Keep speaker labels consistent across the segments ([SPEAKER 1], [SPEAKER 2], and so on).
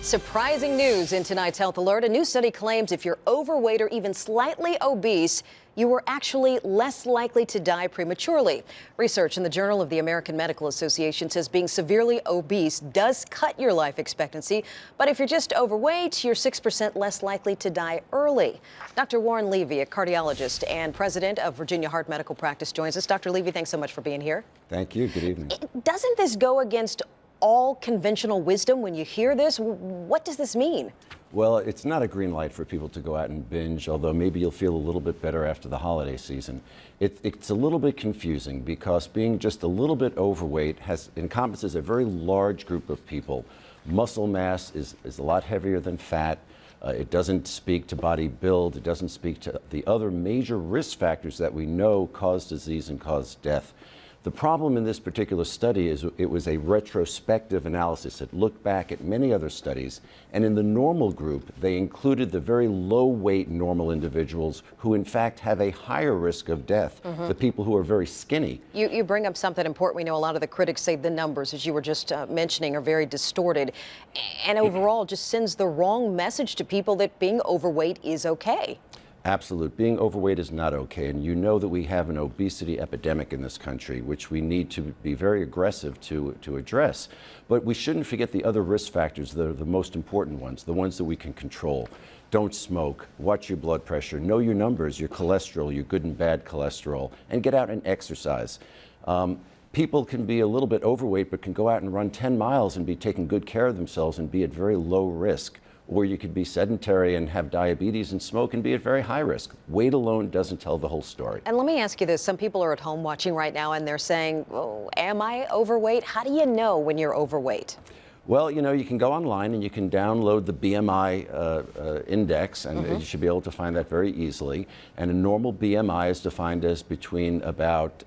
[SPEAKER 1] Surprising news in tonight's Health Alert. A new study claims if you're overweight or even slightly obese, you are actually less likely to die prematurely. Research in the Journal of the American Medical Association says being severely obese does cut your life expectancy, but if you're just overweight, you're 6% less likely to die early. Dr. Warren Levy, a cardiologist and president of Virginia Heart Medical Practice, joins us. Dr. Levy, thanks so much for being here.
[SPEAKER 2] Thank you. Good evening.
[SPEAKER 1] Doesn't this go against all conventional wisdom when you hear this? What does this mean?
[SPEAKER 2] Well, it's not a green light for people to go out and binge, although maybe you'll feel a little bit better after the holiday season. It's a little bit confusing because being just a little bit overweight encompasses a very large group of people. Muscle mass is a lot heavier than fat. It doesn't speak to body build. It doesn't speak to the other major risk factors that we know cause disease and cause death. The problem in this particular study is it was a retrospective analysis. It looked back at many other studies, and in the normal group, they included the very low-weight normal individuals who, in fact, have a higher risk of death, the people who are very skinny.
[SPEAKER 1] You bring up something important. We know a lot of the critics say the numbers, as you were just mentioning, are very distorted, and overall just sends the wrong message to people that being overweight is okay.
[SPEAKER 2] Absolute. Being overweight is not okay, and you know that we have an obesity epidemic in this country, which we need to be very aggressive to address. But we shouldn't forget the other risk factors that are the most important ones, the ones that we can control. Don't smoke, watch your blood pressure, know your numbers, your cholesterol, your good and bad cholesterol, and get out and exercise. People can be a little bit overweight, but can go out and run 10 miles and be taking good care of themselves and be at very low risk. Or you could be sedentary and have diabetes and smoke and be at very high risk. Weight alone doesn't tell the whole story.
[SPEAKER 1] And let me ask you this. Some people are at home watching right now and they're saying, oh, am I overweight? How do you know when you're overweight?
[SPEAKER 2] Well, you know, you can go online and you can download the BMI index, and you should be able to find that very easily. And a normal BMI is defined as between about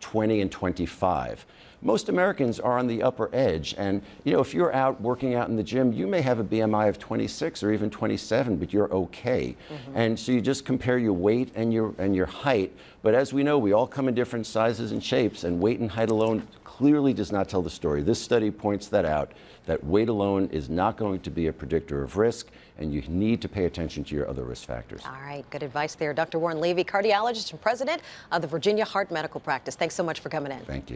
[SPEAKER 2] 20 and 25. Most Americans are on the upper edge, and you know, if you're out working out in the gym, you may have a BMI of 26 or even 27, but you're okay. And so you just compare your weight and your height. But as we know, we all come in different sizes and shapes, and weight and height alone clearly does not tell the story. This study points that out, that weight alone is not going to be a predictor of risk, and you need to pay attention to your other risk factors.
[SPEAKER 1] All right, good advice there. Dr. Warren Levy, cardiologist and president of the Virginia Heart Medical Practice. Thanks so much for coming in.
[SPEAKER 2] Thank you.